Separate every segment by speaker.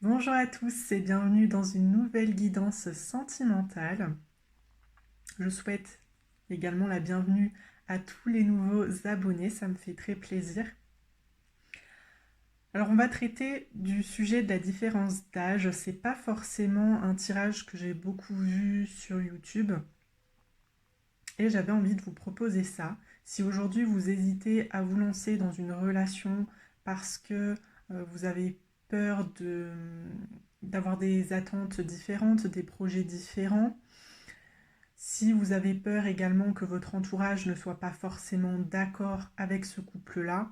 Speaker 1: Bonjour à tous et bienvenue dans une nouvelle guidance sentimentale. Je souhaite également la bienvenue à tous les nouveaux abonnés, ça me fait très plaisir. Alors on va traiter du sujet de la différence d'âge. C'est pas forcément un tirage que j'ai beaucoup vu sur YouTube et j'avais envie de vous proposer ça. Si aujourd'hui vous hésitez à vous lancer dans une relation parce que vous avez peur d'avoir des attentes différentes, des projets différents, si vous avez peur également que votre entourage ne soit pas forcément d'accord avec ce couple-là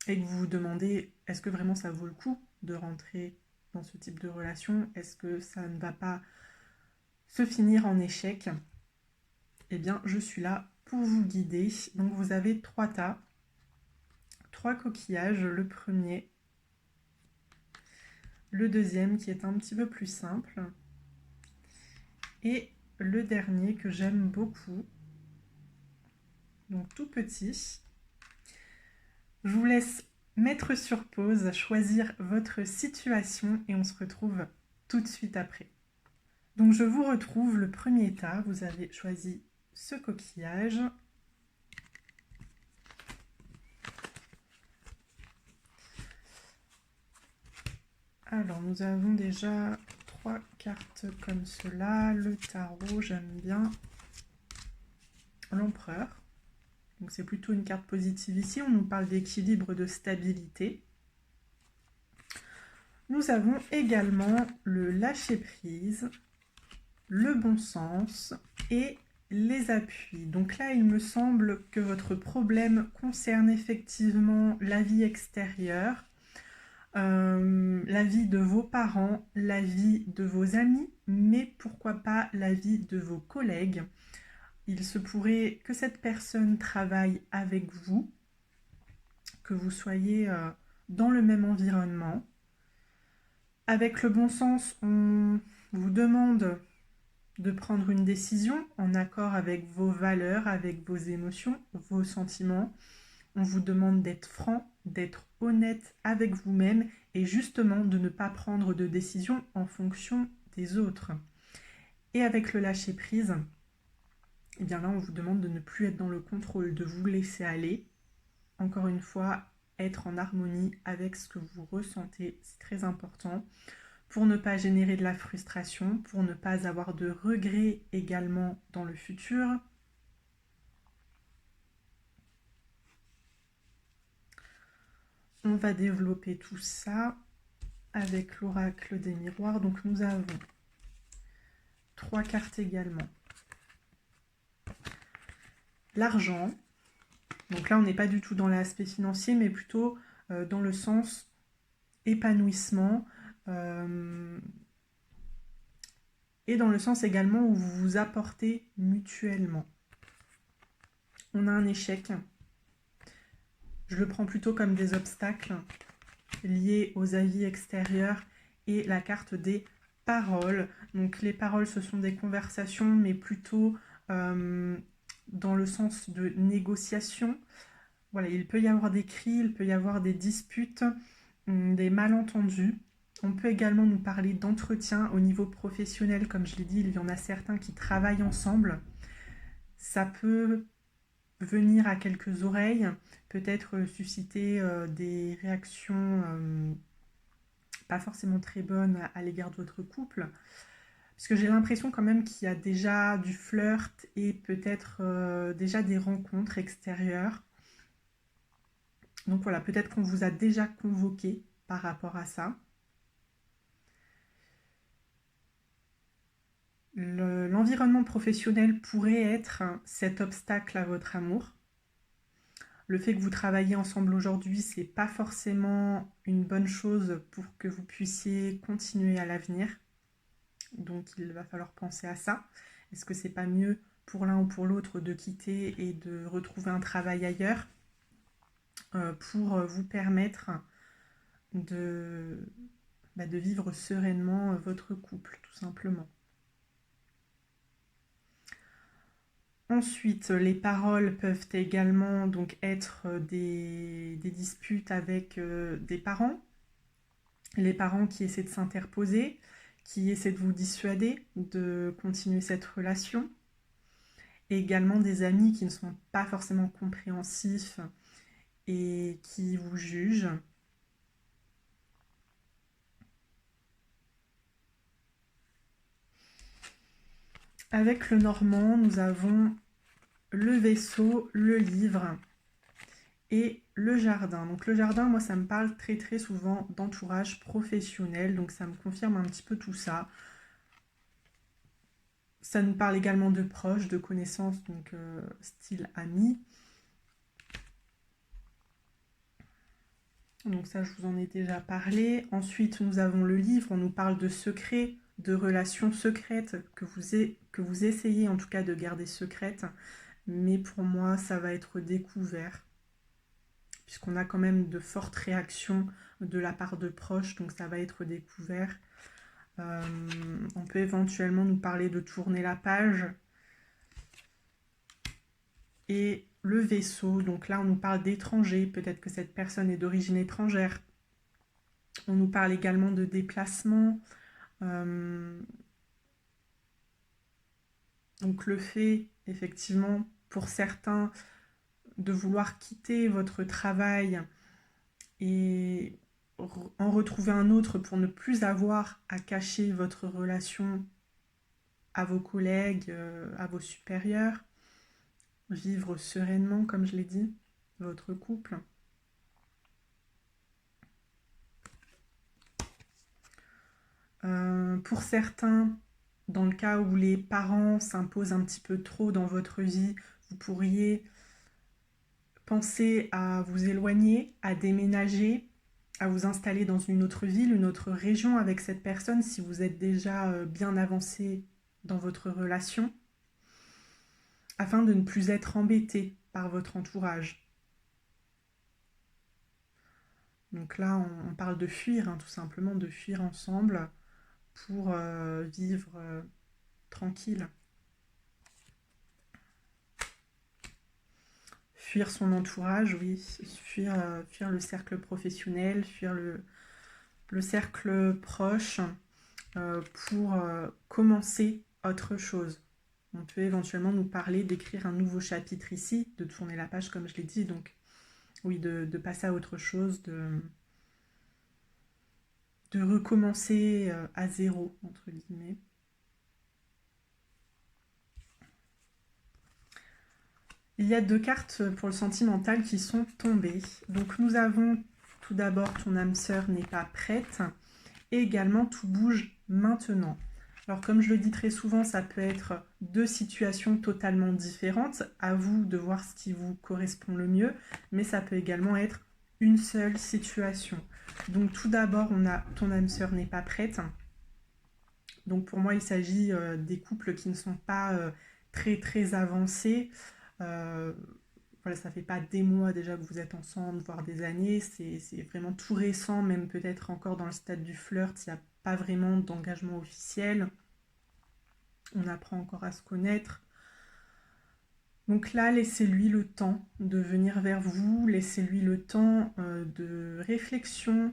Speaker 1: et que vous vous demandez est-ce que vraiment ça vaut le coup de rentrer dans ce type de relation, est-ce que ça ne va pas se finir en échec, eh bien je suis là pour vous guider. Donc vous avez trois tas, trois coquillages, le premier, le deuxième qui est un petit peu plus simple et le dernier que j'aime beaucoup, donc tout petit. Je vous laisse mettre sur pause, choisir votre situation et on se retrouve tout de suite après. Donc je vous retrouve le premier tas, vous avez choisi ce coquillage. Alors nous avons déjà trois cartes comme cela, le tarot, j'aime bien l'empereur. Donc c'est plutôt une carte positive ici, on nous parle d'équilibre, de stabilité. Nous avons également le lâcher-prise, le bon sens et les appuis. Donc là, il me semble que votre problème concerne effectivement la vie extérieure, la vie de vos parents, la vie de vos amis, mais pourquoi pas la vie de vos collègues. Il se pourrait que cette personne travaille avec vous, que vous soyez dans le même environnement. Avec le bon sens, on vous demande de prendre une décision en accord avec vos valeurs, avec vos émotions, vos sentiments. On vous demande d'être franc, d'être honnête avec vous-même et justement de ne pas prendre de décision en fonction des autres. Et avec le lâcher-prise, eh bien là on vous demande de ne plus être dans le contrôle, de vous laisser aller. Encore une fois, être en harmonie avec ce que vous ressentez, c'est très important pour ne pas générer de la frustration, pour ne pas avoir de regrets également dans le futur. On va développer tout ça avec l'oracle des miroirs. Donc nous avons trois cartes également. L'argent. Donc là, on n'est pas du tout dans l'aspect financier, mais plutôt dans le sens épanouissement et dans le sens également où vous vous apportez mutuellement. On a un échec. Je le prends plutôt comme des obstacles liés aux avis extérieurs et la carte des paroles. Donc les paroles, ce sont des conversations, mais plutôt dans le sens de négociation. Voilà, il peut y avoir des cris, il peut y avoir des disputes, des malentendus. On peut également nous parler d'entretien au niveau professionnel. Comme je l'ai dit, il y en a certains qui travaillent ensemble. Ça peut venir à quelques oreilles, peut-être susciter des réactions pas forcément très bonnes à l'égard de votre couple. Parce que j'ai l'impression quand même qu'il y a déjà du flirt et peut-être déjà des rencontres extérieures. Donc voilà, peut-être qu'on vous a déjà convoqué par rapport à ça. L'environnement professionnel pourrait être cet obstacle à votre amour. Le fait que vous travaillez ensemble aujourd'hui, c'est pas forcément une bonne chose pour que vous puissiez continuer à l'avenir. Donc il va falloir penser à ça. Est-ce que c'est pas mieux pour l'un ou pour l'autre de quitter et de retrouver un travail ailleurs pour vous permettre de, de vivre sereinement votre couple, tout simplement. Ensuite, les paroles peuvent également donc être des disputes avec des parents. les parents qui essaient de s'interposer, qui essaient de vous dissuader de continuer cette relation, et également des amis qui ne sont pas forcément compréhensifs et qui vous jugent. Avec le Normand, nous avons le vaisseau, le livre et le jardin. Donc le jardin, moi, ça me parle très très souvent d'entourage professionnel, donc ça me confirme un petit peu tout ça. Ça nous parle également de proches, de connaissances, donc style amis. Donc ça, je vous en ai déjà parlé. Ensuite, nous avons le livre, on nous parle de secrets, de relations secrètes que vous essayez en tout cas de garder secrètes. Mais pour moi, ça va être découvert, puisqu'on a quand même de fortes réactions de la part de proches, donc ça va être découvert. On peut éventuellement nous parler de tourner la page. Et le vaisseau, donc là on nous parle d'étrangers, peut-être que cette personne est d'origine étrangère. On nous parle également de déplacement. Donc le fait, effectivement, pour certains, de vouloir quitter votre travail et en retrouver un autre pour ne plus avoir à cacher votre relation à vos collègues, à vos supérieurs, vivre sereinement, comme je l'ai dit, votre couple. Pour certains, dans le cas où les parents s'imposent un petit peu trop dans votre vie, vous pourriez penser à vous éloigner, à déménager, à vous installer dans une autre ville, une autre région avec cette personne si vous êtes déjà bien avancé dans votre relation, afin de ne plus être embêté par votre entourage. Donc là, on parle de fuir, tout simplement, de fuir ensemble pour vivre tranquille. Fuir son entourage, oui, fuir le cercle professionnel, fuir le cercle proche pour commencer autre chose. On peut éventuellement nous parler d'écrire un nouveau chapitre ici, de tourner la page comme je l'ai dit, donc oui, de passer à autre chose, de recommencer à zéro, entre guillemets. Il y a 2 cartes pour le sentimental qui sont tombées. Donc nous avons tout d'abord ton âme sœur n'est pas prête et également tout bouge maintenant. Alors comme je le dis très souvent, ça peut être 2 situations totalement différentes. À vous de voir ce qui vous correspond le mieux, mais ça peut également être une seule situation. Donc tout d'abord, on a ton âme sœur n'est pas prête. Donc pour moi, il s'agit des couples qui ne sont pas très très avancés. Voilà, ça fait pas des mois déjà que vous êtes ensemble, voire des années, c'est vraiment tout récent, même peut-être encore dans le stade du flirt, il n'y a pas vraiment d'engagement officiel. On apprend encore à se connaître. Donc là, laissez-lui le temps de venir vers vous, laissez-lui le temps de réflexion.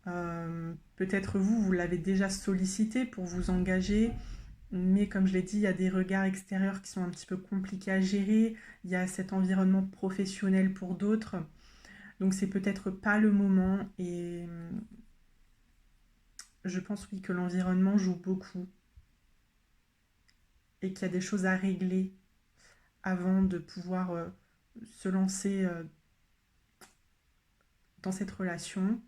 Speaker 1: Peut-être vous l'avez déjà sollicité pour vous engager, mais comme je l'ai dit, il y a des regards extérieurs qui sont un petit peu compliqués à gérer. Il y a cet environnement professionnel pour d'autres. Donc c'est peut-être pas le moment et je pense oui que l'environnement joue beaucoup et qu'il y a des choses à régler avant de pouvoir se lancer dans cette relation.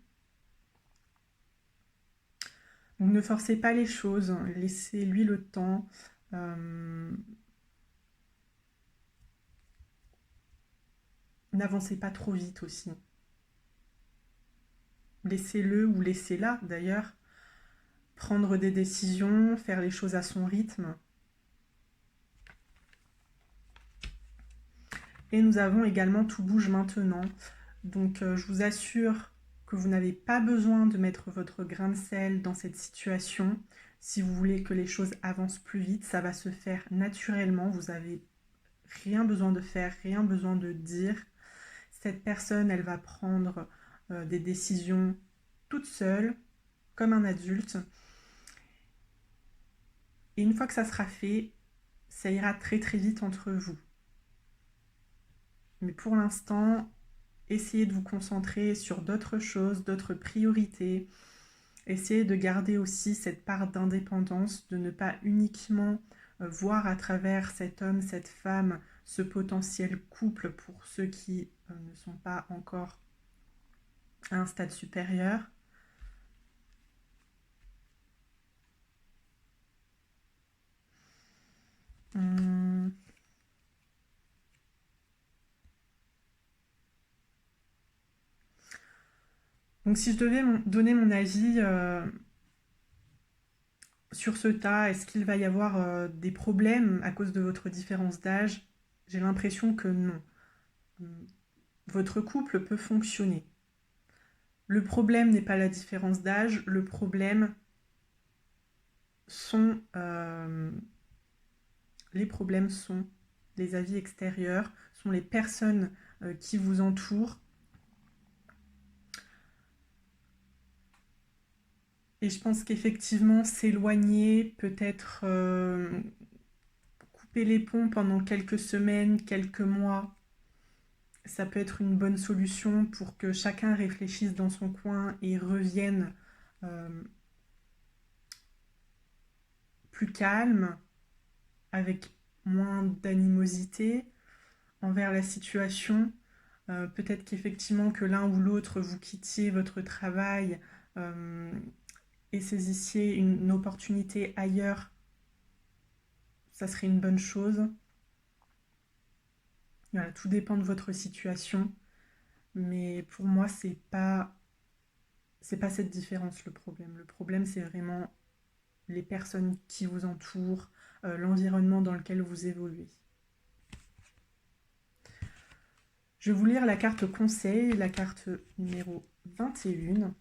Speaker 1: Donc ne forcez pas les choses, laissez-lui le temps. N'avancez pas trop vite aussi. Laissez-le ou laissez-la d'ailleurs prendre des décisions, faire les choses à son rythme. Et nous avons également tout bouge maintenant. Donc je vous assure que vous n'avez pas besoin de mettre votre grain de sel dans cette situation. Si vous voulez que les choses avancent plus vite, ça va se faire naturellement. Vous n'avez rien besoin de faire, rien besoin de dire. Cette personne, elle va prendre des décisions toute seule. comme un adulte. Et une fois que ça sera fait, ça ira très très vite entre vous. Mais pour l'instant, essayez de vous concentrer sur d'autres choses, d'autres priorités. Essayez de garder aussi cette part d'indépendance, de ne pas uniquement voir à travers cet homme, cette femme, ce potentiel couple pour ceux qui ne sont pas encore à un stade supérieur. Donc si je devais donner mon avis sur ce tas, est-ce qu'il va y avoir des problèmes à cause de votre différence d'âge? J'ai l'impression que non. Votre couple peut fonctionner. Le problème n'est pas la différence d'âge, le problème sont les problèmes sont les avis extérieurs, sont les personnes qui vous entourent. Et je pense qu'effectivement, s'éloigner, peut-être couper les ponts pendant quelques semaines, quelques mois, ça peut être une bonne solution pour que chacun réfléchisse dans son coin et revienne plus calme, avec moins d'animosité envers la situation. Peut-être qu'effectivement que l'un ou l'autre vous quittiez votre travail et saisissiez une opportunité ailleurs, ça serait une bonne chose. Voilà, tout dépend de votre situation, mais pour moi c'est pas cette différence le problème. Le problème c'est vraiment les personnes qui vous entourent, l'environnement dans lequel vous évoluez. Je vais vous lire la carte conseil, la carte numéro 21.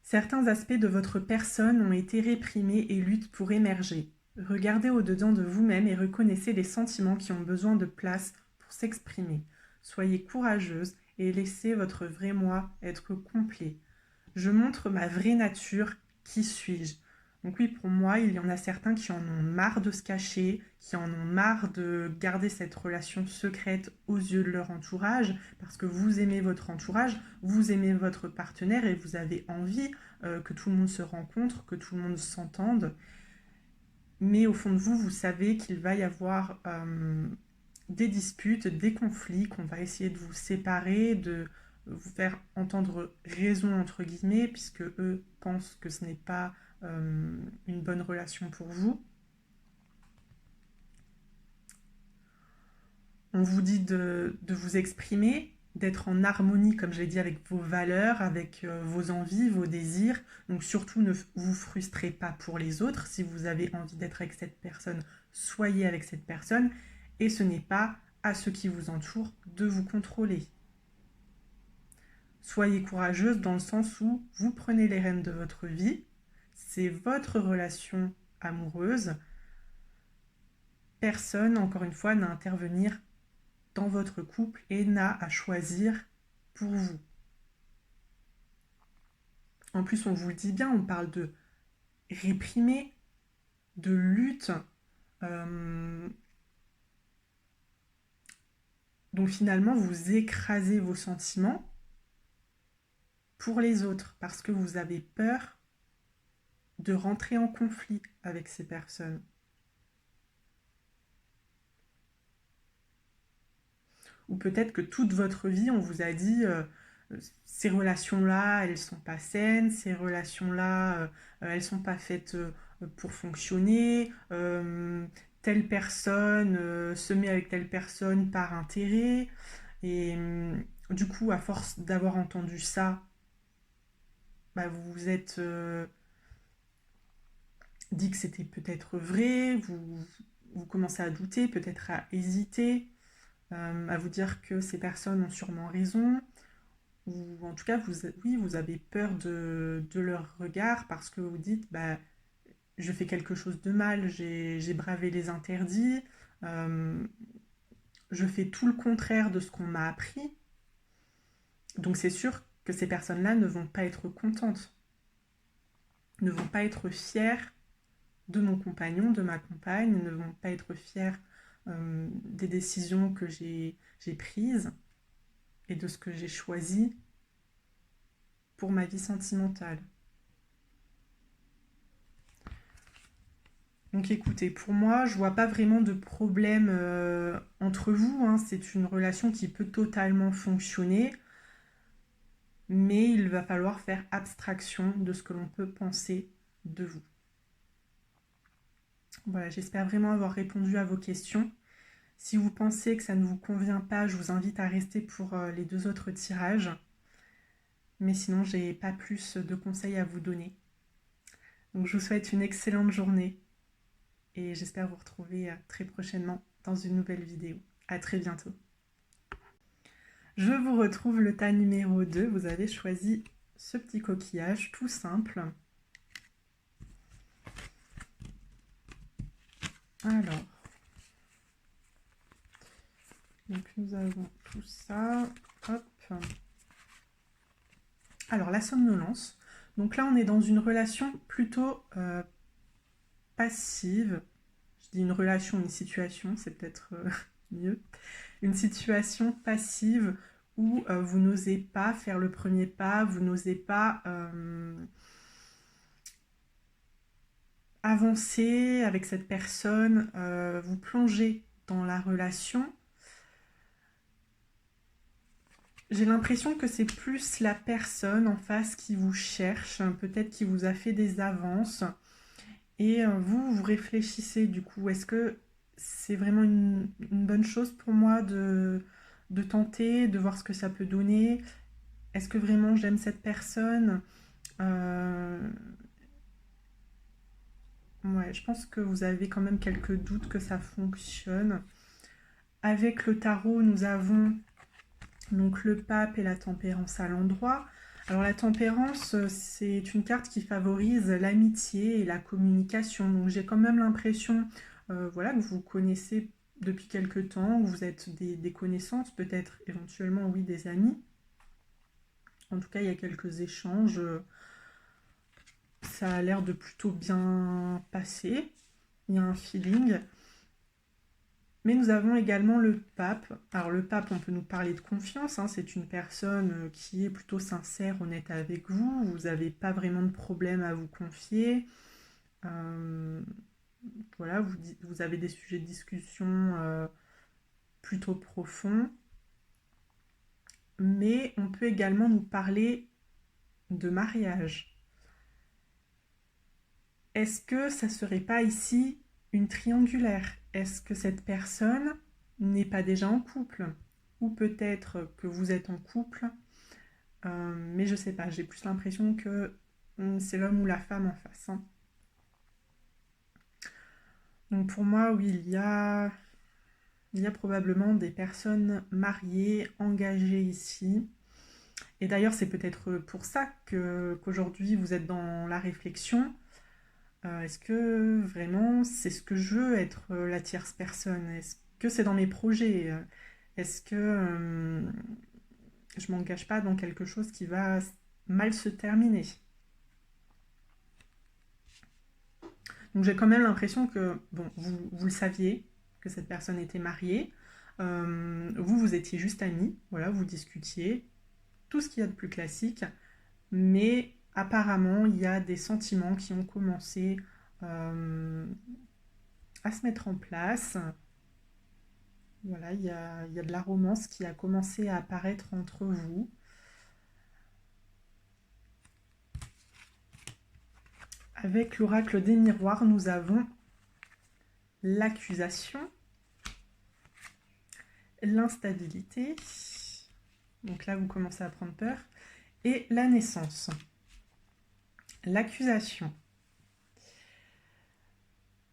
Speaker 1: Certains aspects de votre personne ont été réprimés et luttent pour émerger. Regardez au-dedans de vous-même et reconnaissez les sentiments qui ont besoin de place pour s'exprimer. Soyez courageuse et laissez votre vrai moi être complet. Je montre ma vraie nature, qui suis-je? Donc oui, pour moi, il y en a certains qui en ont marre de se cacher, qui en ont marre de garder cette relation secrète aux yeux de leur entourage, parce que vous aimez votre entourage, vous aimez votre partenaire et vous avez envie que tout le monde se rencontre, que tout le monde s'entende. Mais au fond de vous, vous savez qu'il va y avoir des disputes, des conflits, qu'on va essayer de vous séparer, de vous faire entendre raison entre guillemets, puisque eux pensent que ce n'est pas une bonne relation pour vous. On vous dit de vous exprimer, d'être en harmonie, comme je l'ai dit, avec vos valeurs, avec vos envies, vos désirs. Donc surtout, ne vous frustrez pas pour les autres. Si vous avez envie d'être avec cette personne, soyez avec cette personne. Et ce n'est pas à ceux qui vous entourent de vous contrôler. Soyez courageuse dans le sens où vous prenez les rênes de votre vie. C'est votre relation amoureuse. Personne, encore une fois, n'a à intervenir dans votre couple et n'a à choisir pour vous. En plus, on vous le dit bien, on parle de réprimer, de lutte. Donc finalement, vous écrasez vos sentiments pour les autres parce que vous avez peur de rentrer en conflit avec ces personnes. Ou peut-être que toute votre vie, on vous a dit ces relations-là, elles sont pas saines, ces relations-là, elles sont pas faites pour fonctionner, telle personne se met avec telle personne par intérêt. Et du coup, à force d'avoir entendu ça, bah, vous vous êtes dit que c'était peut-être vrai, vous commencez à douter, peut-être à hésiter, à vous dire que ces personnes ont sûrement raison, ou en tout cas, vous avez peur de leur regard parce que vous dites, bah, je fais quelque chose de mal, j'ai bravé les interdits, je fais tout le contraire de ce qu'on m'a appris. Donc c'est sûr que ces personnes-là ne vont pas être contentes, ne vont pas être fières de mon compagnon, de ma compagne, ne vont pas être fières des décisions que j'ai prises et de ce que j'ai choisi pour ma vie sentimentale. Donc écoutez, pour moi, je vois pas vraiment de problème entre vous, hein. C'est une relation qui peut totalement fonctionner, mais il va falloir faire abstraction de ce que l'on peut penser de vous. Voilà, j'espère vraiment avoir répondu à vos questions. Si vous pensez que ça ne vous convient pas, je vous invite à rester pour les 2 autres tirages. Mais sinon, j'ai pas plus de conseils à vous donner. Donc je vous souhaite une excellente journée et j'espère vous retrouver très prochainement dans une nouvelle vidéo. À très bientôt. Je vous retrouve le tas numéro 2. Vous avez choisi ce petit coquillage tout simple. Alors, donc nous avons tout ça. Hop. Alors, la somnolence. Donc là, on est dans une relation plutôt passive. Je dis une relation, une situation, c'est peut-être mieux. Une situation passive où vous n'osez pas faire le premier pas, vous n'osez pas avancer avec cette personne, vous plongez dans la relation. J'ai l'impression que c'est plus la personne en face qui vous cherche, peut-être qui vous a fait des avances. Et vous réfléchissez du coup, est-ce que c'est vraiment une bonne chose pour moi de tenter, de voir ce que ça peut donner? Est-ce que vraiment j'aime cette personne? Ouais, je pense que vous avez quand même quelques doutes que ça fonctionne. Avec le tarot, nous avons donc le pape et la tempérance à l'endroit. Alors la tempérance, c'est une carte qui favorise l'amitié et la communication. Donc j'ai quand même l'impression voilà, que vous connaissez depuis quelque temps, que vous êtes des connaissances, peut-être éventuellement, oui, des amis. En tout cas, il y a quelques échanges. Ça a l'air de plutôt bien passer. Il y a un feeling. Mais nous avons également le pape. Alors le pape, on peut nous parler de confiance, hein. C'est une personne qui est plutôt sincère, honnête avec vous. Vous n'avez pas vraiment de problème à vous confier. Voilà, vous avez des sujets de discussion plutôt profonds. Mais on peut également nous parler de mariage. Est-ce que ça serait pas ici une triangulaire? Est-ce que cette personne n'est pas déjà en couple? Ou peut-être que vous êtes en couple, mais je sais pas, j'ai plus l'impression que c'est l'homme ou la femme en face, hein. Donc pour moi, oui, il y a probablement des personnes mariées, engagées ici. Et d'ailleurs, c'est peut-être pour ça qu'aujourd'hui vous êtes dans la réflexion. Est-ce que vraiment c'est ce que je veux, être la tierce personne? Est-ce que c'est dans mes projets? Est-ce que je m'engage pas dans quelque chose qui va mal se terminer? Donc j'ai quand même l'impression que, bon, vous le saviez, que cette personne était mariée. Vous étiez juste amis, voilà, vous discutiez, tout ce qu'il y a de plus classique. Mais apparemment, il y a des sentiments qui ont commencé à se mettre en place. Voilà, il y a de la romance qui a commencé à apparaître entre vous. Avec l'oracle des miroirs, nous avons l'accusation, l'instabilité, donc là vous commencez à prendre peur, et la naissance. L'accusation.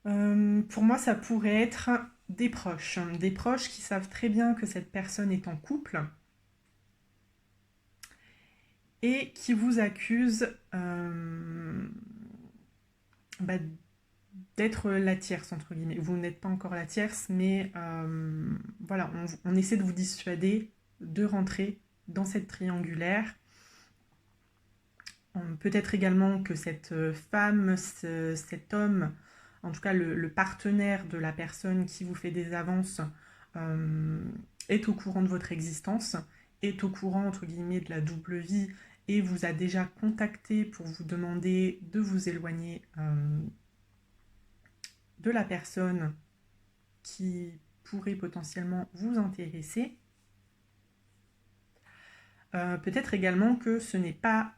Speaker 1: Pour moi, ça pourrait être des proches qui savent très bien que cette personne est en couple et qui vous accusent d'être la tierce, entre guillemets. Vous n'êtes pas encore la tierce, mais voilà, on essaie de vous dissuader de rentrer dans cette triangulaire. Peut-être également que cette femme, cet homme, en tout cas le partenaire de la personne qui vous fait des avances, est au courant de votre existence, est au courant, entre guillemets, de la double vie et vous a déjà contacté pour vous demander de vous éloigner de la personne qui pourrait potentiellement vous intéresser. Peut-être également que ce n'est pas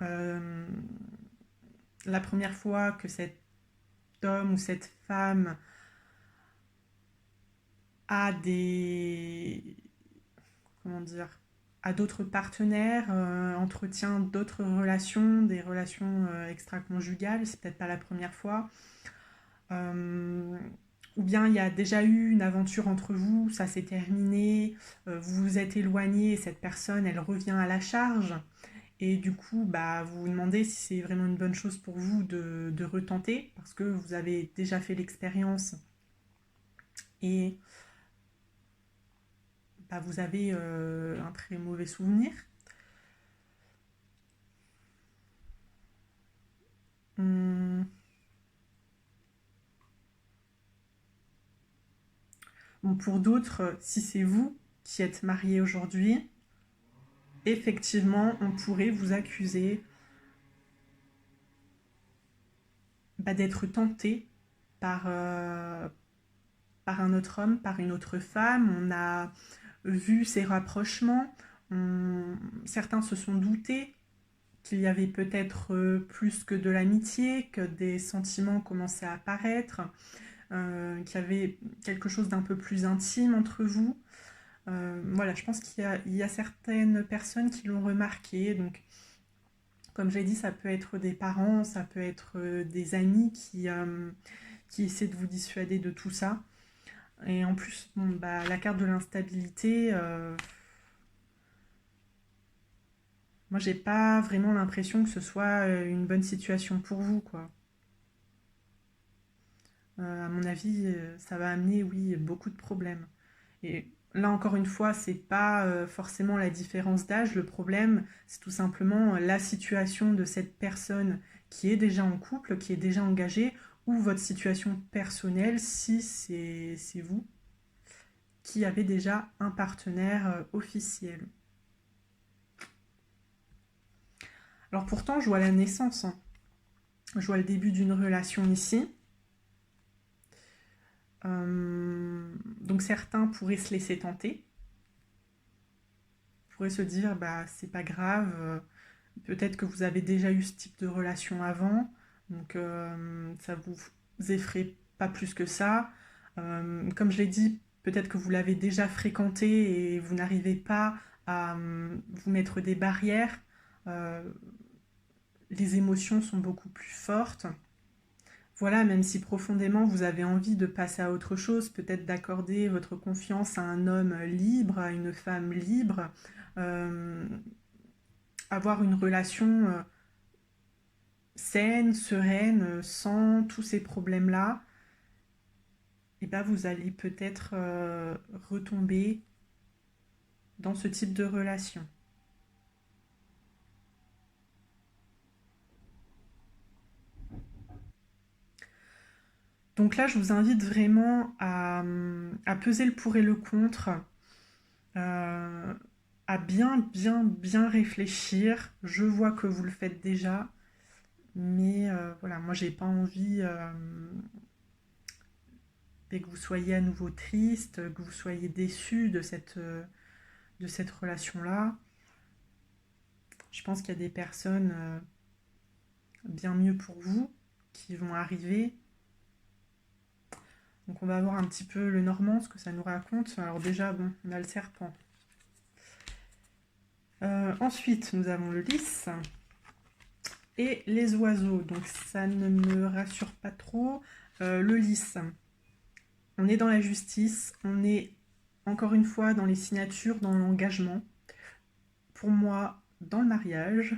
Speaker 1: la première fois que cet homme ou cette femme a des... comment dire, a d'autres partenaires, entretient d'autres relations, des relations extra-conjugales, c'est peut-être pas la première fois. Ou bien il y a déjà eu une aventure entre vous, ça s'est terminé, vous vous êtes éloigné et cette personne, elle revient à la charge. Et du coup, bah, vous vous demandez si c'est vraiment une bonne chose pour vous de retenter, parce que vous avez déjà fait l'expérience et bah, vous avez un très mauvais souvenir. Hum. Bon, pour d'autres, si c'est vous qui êtes marié aujourd'hui, effectivement, on pourrait vous accuser bah, d'être tenté par, par un autre homme, par une autre femme. On a vu ces rapprochements. Certains se sont doutés qu'il y avait peut-être plus que de l'amitié, que des sentiments commençaient à apparaître, qu'il y avait quelque chose d'un peu plus intime entre vous. Voilà, je pense qu'il y a certaines personnes qui l'ont remarqué. Donc, comme j'ai dit, ça peut être des parents, ça peut être des amis qui essaient de vous dissuader de tout ça. Et en plus, bon, bah, la carte de l'instabilité, moi, j'ai pas vraiment l'impression que ce soit une bonne situation pour vous, quoi. À mon avis, ça va amener, oui, beaucoup de problèmes. Et là, encore une fois, c'est pas forcément la différence d'âge. Le problème, c'est tout simplement la situation de cette personne qui est déjà en couple, qui est déjà engagée, ou votre situation personnelle, si c'est vous qui avez déjà un partenaire officiel. Alors pourtant, je vois la naissance, hein. Je vois le début d'une relation ici. Donc certains pourraient se laisser tenter, pourraient se dire bah c'est pas grave, peut-être que vous avez déjà eu ce type de relation avant, donc ça vous effraie pas plus que ça. Comme je l'ai dit, peut-être que vous l'avez déjà fréquenté et vous n'arrivez pas à vous mettre des barrières. Euh, les émotions sont beaucoup plus fortes. Voilà, même si profondément vous avez envie de passer à autre chose, peut-être d'accorder votre confiance à un homme libre, à une femme libre, euh, avoir une relation saine, sereine, sans tous ces problèmes-là, et ben vous allez peut-être retomber dans ce type de relation. Donc là, je vous invite vraiment à peser le pour et le contre, euh, à bien réfléchir. Je vois que vous le faites déjà, mais voilà, moi j'ai pas envie que vous soyez à nouveau triste, que vous soyez déçu de cette relation-là. Je pense qu'il y a des personnes bien mieux pour vous qui vont arriver. Donc on va voir un petit peu le normand, ce que ça nous raconte. Alors déjà, bon, on a le serpent. Ensuite, nous avons le lys et les oiseaux. Donc ça ne me rassure pas trop. Le lys, on est dans la justice, on est encore une fois dans les signatures, dans l'engagement. Pour moi, dans le mariage.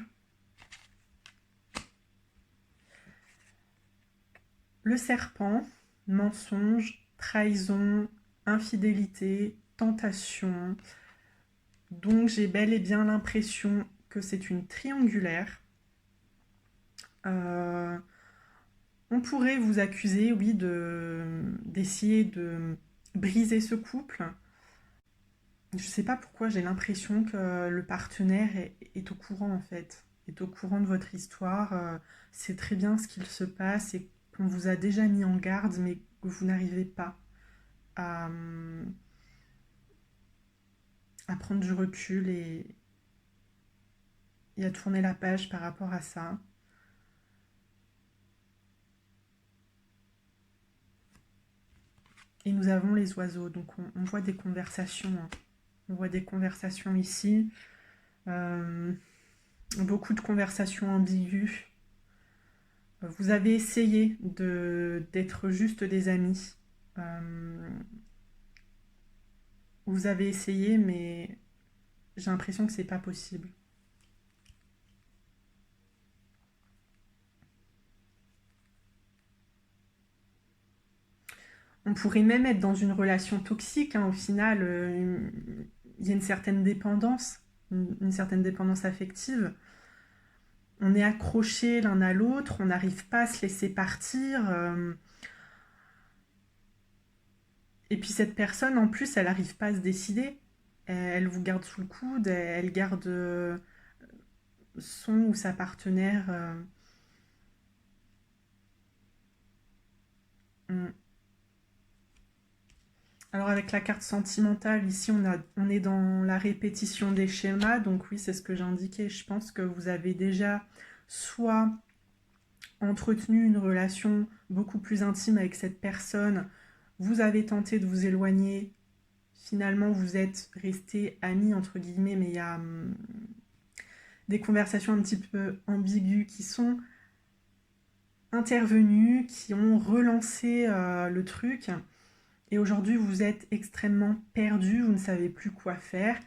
Speaker 1: Le serpent, mensonge, trahison, infidélité, tentation. Donc j'ai bel et bien l'impression que c'est une triangulaire. On pourrait vous accuser, oui, d'essayer de briser ce couple. Je ne sais pas pourquoi j'ai l'impression que le partenaire est au courant en fait, est au courant de votre histoire, sait très bien ce qu'il se passe et qu'on vous a déjà mis en garde mais que vous n'arrivez pas à, à prendre du recul et à tourner la page par rapport à ça. Et nous avons les oiseaux, donc on voit des conversations, hein. On voit des conversations ici, beaucoup de conversations ambiguës. Vous avez essayé d'être juste des amis. Vous avez essayé, mais j'ai l'impression que c'est pas possible. On pourrait même être dans une relation toxique, hein, au final. Il y a une certaine dépendance, une certaine dépendance affective. On est accrochés l'un à l'autre, on n'arrive pas à se laisser partir. Et puis cette personne, en plus, elle n'arrive pas à se décider. Elle vous garde sous le coude, elle garde son ou sa partenaire. Mm. Alors avec la carte sentimentale, ici on est dans la répétition des schémas, donc oui c'est ce que j'ai indiqué, je pense que vous avez déjà soit entretenu une relation beaucoup plus intime avec cette personne, vous avez tenté de vous éloigner, finalement vous êtes resté amis entre guillemets, mais il y a des conversations un petit peu ambiguës qui sont intervenues, qui ont relancé le truc. Et aujourd'hui, vous êtes extrêmement perdu, vous ne savez plus quoi faire.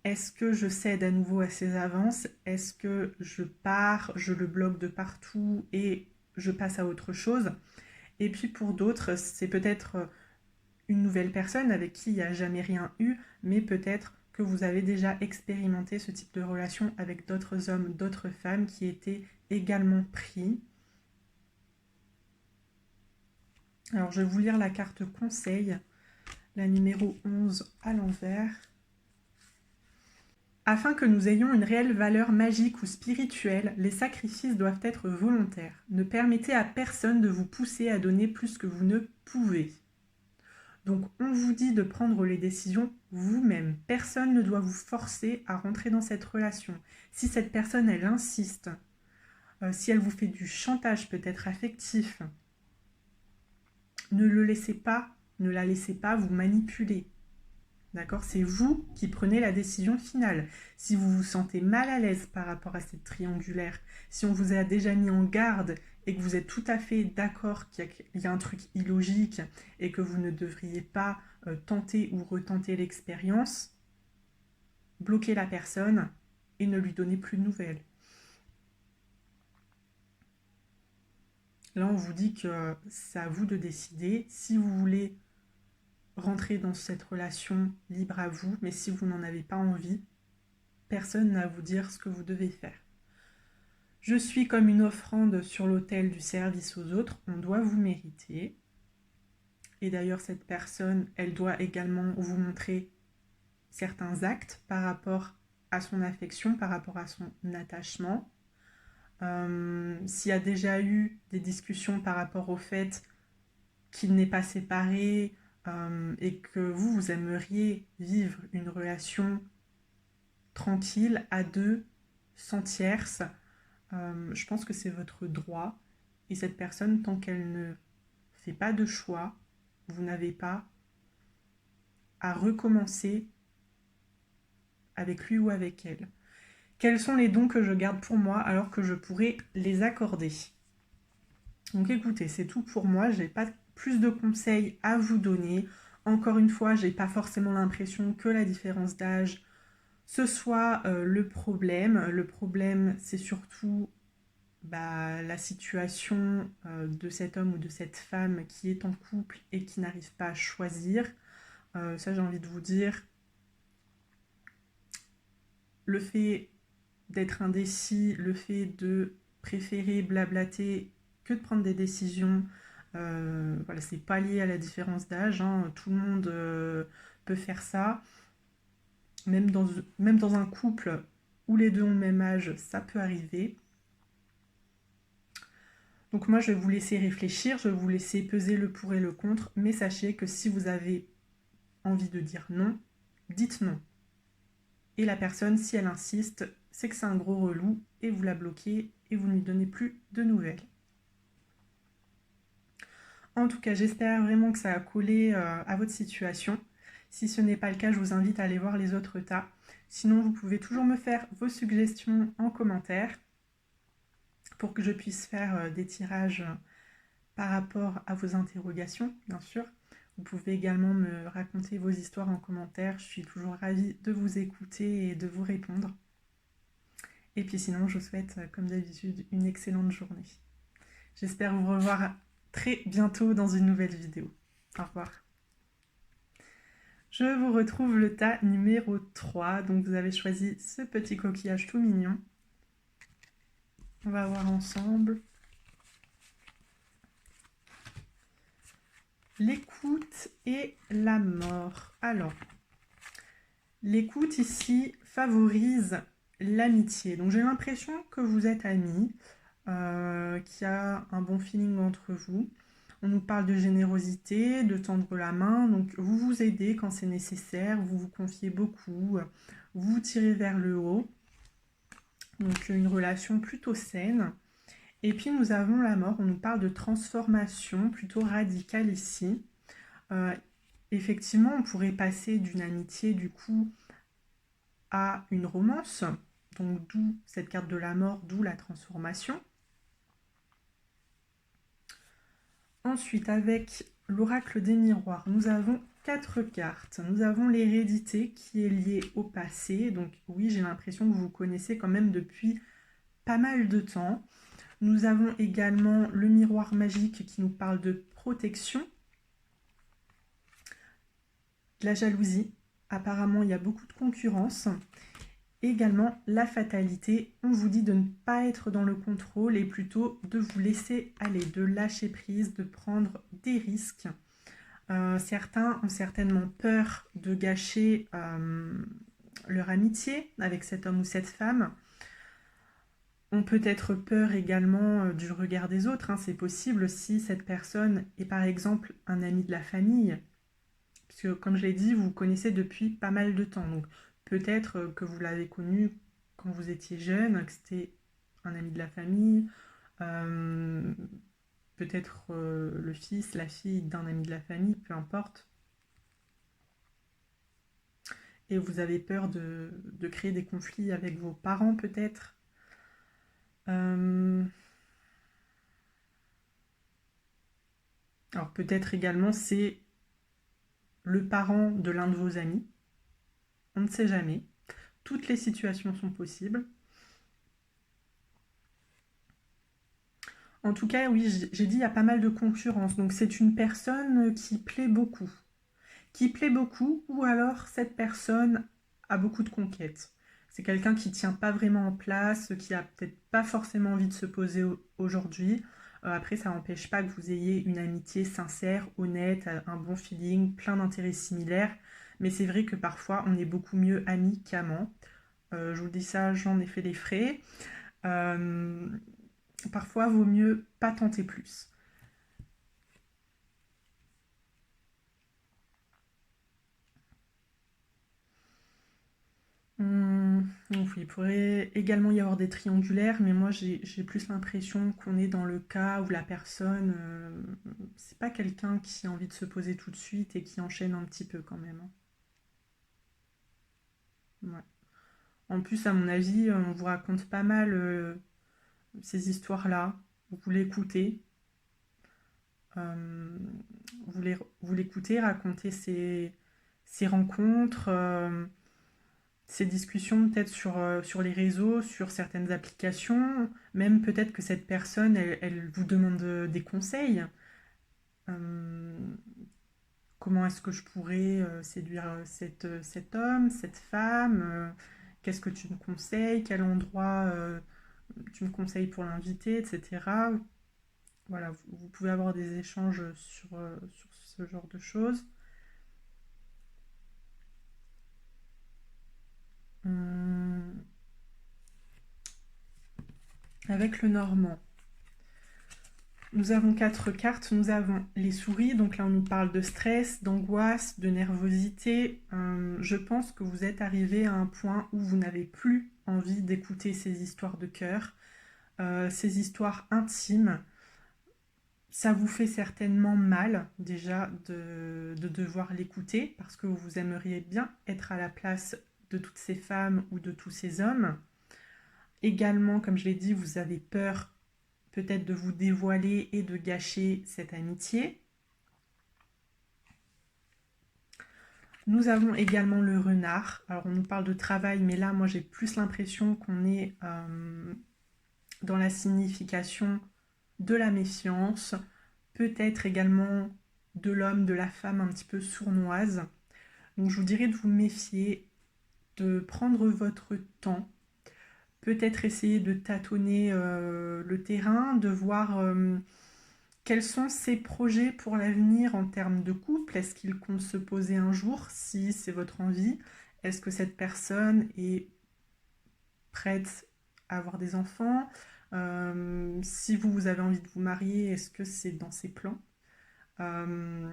Speaker 1: Est-ce que je cède à nouveau à ces avances? Est-ce que je pars, je le bloque de partout et je passe à autre chose? Et puis pour d'autres, c'est peut-être une nouvelle personne avec qui il n'y a jamais rien eu, mais peut-être que vous avez déjà expérimenté ce type de relation avec d'autres hommes, d'autres femmes qui étaient également pris. Alors je vais vous lire la carte conseil, la numéro 11 à l'envers. Afin que nous ayons une réelle valeur magique ou spirituelle, les sacrifices doivent être volontaires. Ne permettez à personne de vous pousser à donner plus que vous ne pouvez. Donc on vous dit de prendre les décisions vous-même. Personne ne doit vous forcer à rentrer dans cette relation. Si cette personne, elle insiste, si elle vous fait du chantage peut-être affectif, ne le laissez pas, ne la laissez pas vous manipuler. D'accord? C'est vous qui prenez la décision finale. Si vous vous sentez mal à l'aise par rapport à cette triangulaire, si on vous a déjà mis en garde et que vous êtes tout à fait d'accord qu'il y a un truc illogique et que vous ne devriez pas tenter ou retenter l'expérience, bloquez la personne et ne lui donnez plus de nouvelles. Là, on vous dit que c'est à vous de décider. Si vous voulez rentrer dans cette relation, libre à vous, mais si vous n'en avez pas envie, personne n'a à vous dire ce que vous devez faire. Je suis comme une offrande sur l'autel du service aux autres, on doit vous mériter. Et d'ailleurs, cette personne, elle doit également vous montrer certains actes par rapport à son affection, par rapport à son attachement. S'il y a déjà eu des discussions par rapport au fait qu'il n'est pas séparé et que vous aimeriez vivre une relation tranquille, à deux, sans tierce, je pense que c'est votre droit. Et cette personne, tant qu'elle ne fait pas de choix, vous n'avez pas à recommencer avec lui ou avec elle. Quels sont les dons que je garde pour moi alors que je pourrais les accorder? Donc écoutez, c'est tout pour moi. Je n'ai pas plus de conseils à vous donner. Encore une fois, je n'ai pas forcément l'impression que la différence d'âge ce soit le problème. Le problème, c'est surtout la situation de cet homme ou de cette femme qui est en couple et qui n'arrive pas à choisir. Ça, j'ai envie de vous dire, le fait d'être indécis, le fait de préférer blablater que de prendre des décisions, voilà, c'est pas lié à la différence d'âge, hein. Tout le monde peut faire ça. Même dans un couple où les deux ont le même âge, ça peut arriver. Donc moi, je vais vous laisser réfléchir, je vais vous laisser peser le pour et le contre, mais sachez que si vous avez envie de dire non, dites non. Et la personne, si elle insiste, c'est que c'est un gros relou et vous la bloquez et vous ne lui donnez plus de nouvelles. En tout cas, j'espère vraiment que ça a collé à votre situation. Si ce n'est pas le cas, je vous invite à aller voir les autres tas. Sinon, vous pouvez toujours me faire vos suggestions en commentaire pour que je puisse faire des tirages par rapport à vos interrogations, bien sûr. Vous pouvez également me raconter vos histoires en commentaire. Je suis toujours ravie de vous écouter et de vous répondre. Et puis sinon, je vous souhaite, comme d'habitude, une excellente journée. J'espère vous revoir très bientôt dans une nouvelle vidéo. Au revoir. Je vous retrouve le tas numéro 3. Donc vous avez choisi ce petit coquillage tout mignon. On va voir ensemble. L'écoute et la mort. Alors, l'écoute ici favorise l'amitié. Donc j'ai l'impression que vous êtes amis, qu'il y a un bon feeling entre vous. On nous parle de générosité, de tendre la main, donc vous vous aidez quand c'est nécessaire, vous vous confiez beaucoup, vous vous tirez vers le haut. Donc une relation plutôt saine. Et puis nous avons la mort, on nous parle de transformation plutôt radicale ici. Effectivement, on pourrait passer d'une amitié du coup à une romance, donc d'où cette carte de la mort, d'où la transformation. Ensuite, avec l'oracle des miroirs, nous avons 4 cartes. Nous avons l'hérédité qui est liée au passé. Donc oui, j'ai l'impression que vous connaissez quand même depuis pas mal de temps. Nous avons également le miroir magique qui nous parle de protection. De la jalousie. Apparemment, il y a beaucoup de concurrence. Également, la fatalité. On vous dit de ne pas être dans le contrôle et plutôt de vous laisser aller, de lâcher prise, de prendre des risques. Certains ont certainement peur de gâcher leur amitié avec cet homme ou cette femme. On peut être peur également du regard des autres. Hein. C'est possible si cette personne est par exemple un ami de la famille. Puisque comme je l'ai dit, vous vous connaissez depuis pas mal de temps. Donc peut-être que vous l'avez connu quand vous étiez jeune, que c'était un ami de la famille. Peut-être le fils, la fille d'un ami de la famille, peu importe. Et vous avez peur de créer des conflits avec vos parents peut-être. Alors peut-être également c'est le parent de l'un de vos amis. On ne sait jamais. Toutes les situations sont possibles. En tout cas, oui, j'ai dit il y a pas mal de concurrence. Donc c'est une personne qui plaît beaucoup. Qui plaît beaucoup, ou alors cette personne a beaucoup de conquêtes. C'est quelqu'un qui ne tient pas vraiment en place, qui a peut-être pas forcément envie de se poser aujourd'hui. Après, ça n'empêche pas que vous ayez une amitié sincère, honnête, un bon feeling, plein d'intérêts similaires. Mais c'est vrai que parfois, on est beaucoup mieux amis qu'amants. Je vous dis ça, j'en ai fait les frais. Parfois, vaut mieux pas tenter plus. Donc, il pourrait également y avoir des triangulaires, mais moi j'ai plus l'impression qu'on est dans le cas où la personne, c'est pas quelqu'un qui a envie de se poser tout de suite et qui enchaîne un petit peu quand même. Hein. Ouais. En plus, à mon avis, on vous raconte pas mal ces histoires-là. Vous l'écoutez, euh, vous l'écoutez raconter ces rencontres. ces discussions peut-être sur les réseaux, sur certaines applications, même peut-être que cette personne, elle vous demande des conseils. Euh, Comment est-ce que je pourrais séduire cet homme, cette femme qu'est-ce que tu me conseilles, quel endroit tu me conseilles pour l'inviter, etc. Voilà, vous pouvez avoir des échanges sur ce genre de choses. Hum, Avec le normand, nous avons 4 cartes. Nous avons les souris, donc là on nous parle de stress, d'angoisse, de nervosité. Je pense que vous êtes arrivé à un point où vous n'avez plus envie d'écouter ces histoires de cœur, ces histoires intimes. Ça vous fait certainement mal déjà de devoir l'écouter parce que vous aimeriez bien être à la place de toutes ces femmes ou de tous ces hommes. Également, comme je l'ai dit, vous avez peur peut-être de vous dévoiler et de gâcher cette amitié. Nous avons également le renard. Alors on nous parle de travail, mais là moi j'ai plus l'impression qu'on est dans la signification de la méfiance, peut-être également de l'homme, de la femme un petit peu sournoise. Donc je vous dirais de vous méfier, de prendre votre temps, peut-être essayer de tâtonner le terrain, de voir quels sont ses projets pour l'avenir en termes de couple. Est-ce qu'il compte se poser un jour, si c'est votre envie? Est-ce que cette personne est prête à avoir des enfants? Si vous avez envie de vous marier, est-ce que c'est dans ses plans? Euh,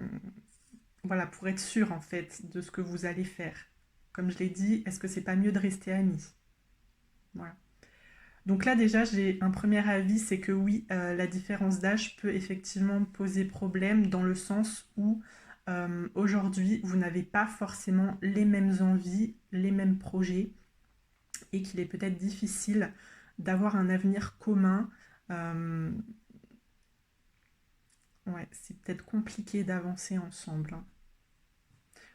Speaker 1: voilà, pour être sûr en fait de ce que vous allez faire. Comme je l'ai dit, est-ce que c'est pas mieux de rester amis? Voilà. Donc là déjà j'ai un premier avis, c'est que oui, la différence d'âge peut effectivement poser problème dans le sens où aujourd'hui vous n'avez pas forcément les mêmes envies, les mêmes projets et qu'il est peut-être difficile d'avoir un avenir commun. Euh, ouais, c'est peut-être compliqué d'avancer ensemble, hein.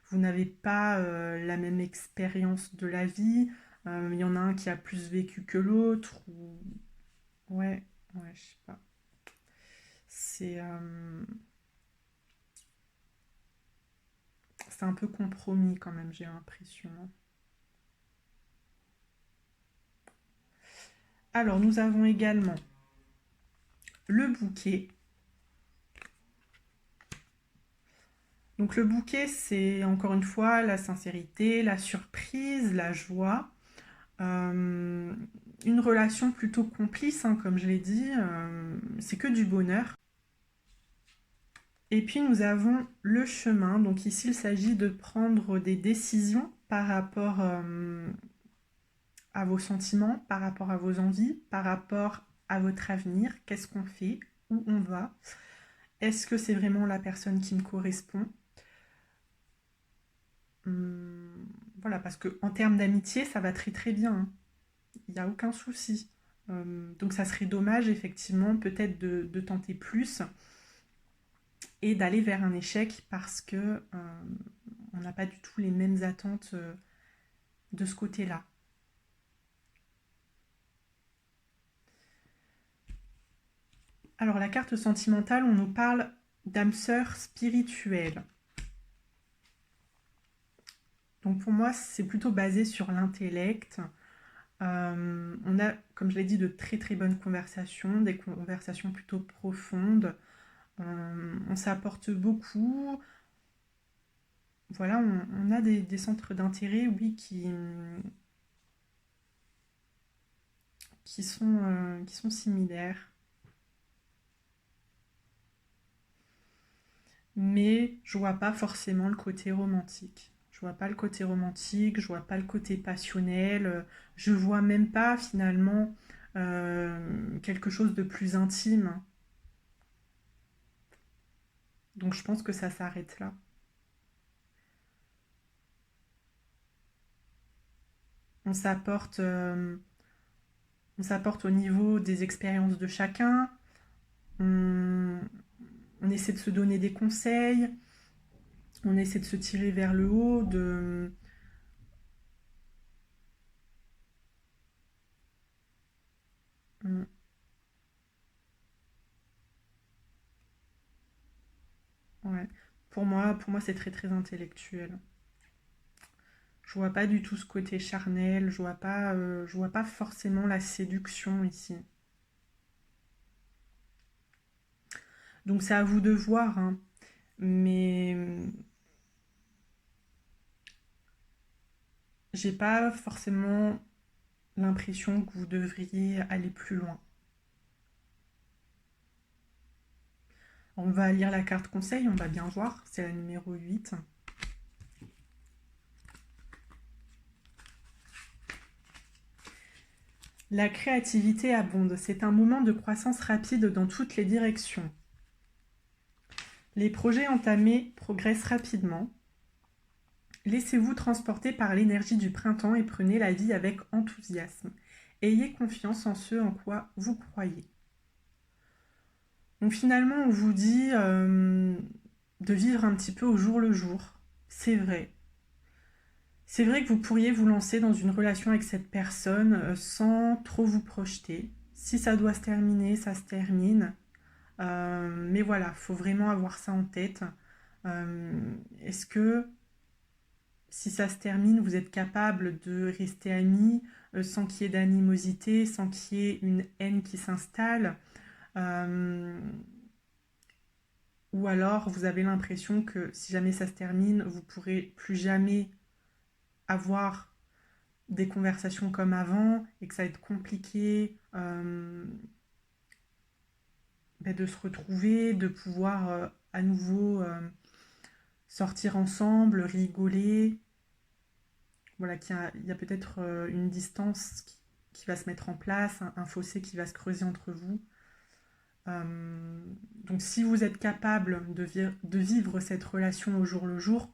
Speaker 1: Vous n'avez pas la même expérience de la vie. Il y en a un qui a plus vécu que l'autre. Ou... Ouais, ouais, je sais pas. C'est un peu compromis quand même, j'ai l'impression. Alors, nous avons également le bouquet. Donc, le bouquet, c'est encore une fois la sincérité, la surprise, la joie. Euh, une relation plutôt complice, hein, comme je l'ai dit. C'est que du bonheur. Et puis nous avons le chemin. Donc ici, il s'agit de prendre des décisions par rapport à vos sentiments, par rapport à vos envies, par rapport à votre avenir. Qu'est-ce qu'on fait? Où on va? Est-ce que c'est vraiment la personne qui me correspond? Hum, voilà, parce qu'en termes d'amitié, ça va très très bien, hein. Il n'y a aucun souci. Donc ça serait dommage, effectivement, peut-être de tenter plus et d'aller vers un échec parce que on n'a pas du tout les mêmes attentes de ce côté-là. Alors la carte sentimentale, on nous parle d'âme sœur spirituelle. Donc pour moi, c'est plutôt basé sur l'intellect. On a, comme je l'ai dit, de très très bonnes conversations, des conversations plutôt profondes. On s'apporte beaucoup. Voilà, on a des centres d'intérêt, oui, qui sont similaires. Mais je vois pas forcément le côté romantique. Je vois pas le côté romantique, je vois pas le côté passionnel, je vois même pas finalement quelque chose de plus intime. Donc je pense que ça s'arrête là. On s'apporte, euh, on s'apporte au niveau des expériences de chacun. On, on essaie de se donner des conseils. On essaie de se tirer vers le haut, Pour moi, c'est très très intellectuel. Je vois pas du tout ce côté charnel, je vois pas forcément la séduction ici. Donc c'est à vous de voir, hein. Mais j'ai pas forcément l'impression que vous devriez aller plus loin. On va lire la carte conseil, on va bien voir, c'est la numéro 8. La créativité abonde, c'est un moment de croissance rapide dans toutes les directions. Les projets entamés progressent rapidement. Laissez-vous transporter par l'énergie du printemps et prenez la vie avec enthousiasme. Ayez confiance en ce en quoi vous croyez. Donc finalement, on vous dit de vivre un petit peu au jour le jour. C'est vrai. C'est vrai que vous pourriez vous lancer dans une relation avec cette personne sans trop vous projeter. Si ça doit se terminer, ça se termine. Mais voilà, il faut vraiment avoir ça en tête. Est-ce que si ça se termine, vous êtes capable de rester amis sans qu'il y ait d'animosité, sans qu'il y ait une haine qui s'installe ou alors vous avez l'impression que si jamais ça se termine, vous pourrez plus jamais avoir des conversations comme avant et que ça va être compliqué de se retrouver, de pouvoir à nouveau sortir ensemble, rigoler. Voilà, il y a peut-être une distance qui va se mettre en place, un fossé qui va se creuser entre vous. Donc si vous êtes capable de vivre cette relation au jour le jour,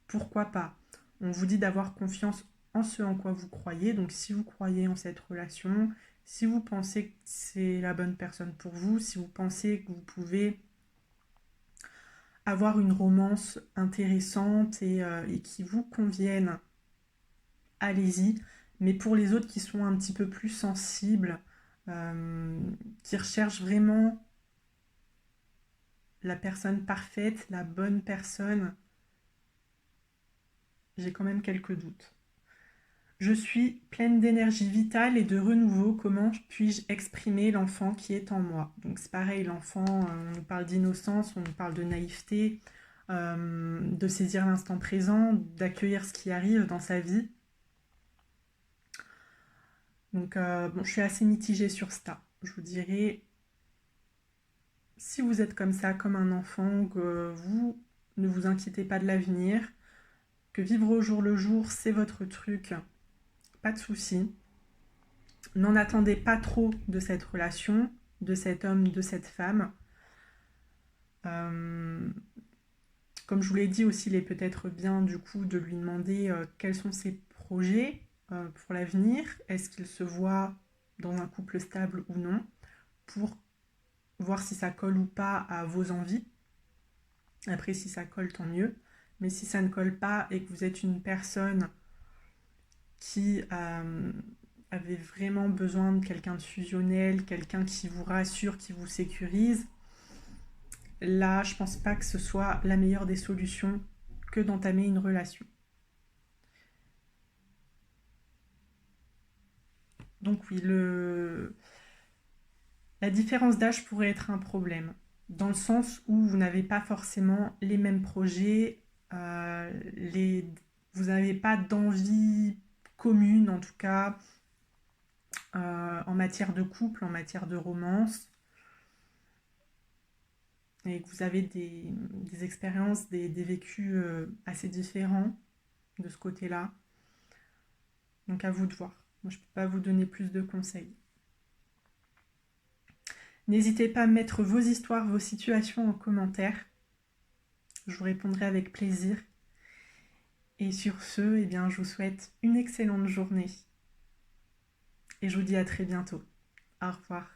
Speaker 1: pourquoi pas? On vous dit d'avoir confiance en ce en quoi vous croyez. Donc si vous croyez en cette relation, si vous pensez que c'est la bonne personne pour vous, si vous pensez que vous pouvez avoir une romance intéressante et qui vous convienne, allez-y. Mais pour les autres qui sont un petit peu plus sensibles, qui recherchent vraiment la personne parfaite, la bonne personne, j'ai quand même quelques doutes. Je suis pleine d'énergie vitale et de renouveau. Comment puis-je exprimer l'enfant qui est en moi? Donc c'est pareil, l'enfant, on nous parle d'innocence, on nous parle de naïveté, de saisir l'instant présent, d'accueillir ce qui arrive dans sa vie. Donc bon, je suis assez mitigée sur ça. Je vous dirais, si vous êtes comme ça, comme un enfant, que vous ne vous inquiétez pas de l'avenir, que vivre au jour le jour, c'est votre truc, pas de souci. N'en attendez pas trop de cette relation, de cet homme, de cette femme. Comme je vous l'ai dit aussi, il est peut-être bien du coup de lui demander quels sont ses projets pour l'avenir. Est-ce qu'il se voit dans un couple stable ou non, pour voir si ça colle ou pas à vos envies. Après, si ça colle, tant mieux. Mais si ça ne colle pas et que vous êtes une personne qui avait vraiment besoin de quelqu'un de fusionnel, quelqu'un qui vous rassure, qui vous sécurise, là, je pense pas que ce soit la meilleure des solutions que d'entamer une relation. Donc oui, la différence d'âge pourrait être un problème, dans le sens où vous n'avez pas forcément les mêmes projets, vous n'avez pas d'envie commune, en tout cas, en matière de couple, en matière de romance, et que vous avez des expériences, des vécus assez différents de ce côté-là. Donc à vous de voir. Moi, je ne peux pas vous donner plus de conseils. N'hésitez pas à mettre vos histoires, vos situations en commentaire. Je vous répondrai avec plaisir. Et sur ce, eh bien, je vous souhaite une excellente journée. Et je vous dis à très bientôt. Au revoir.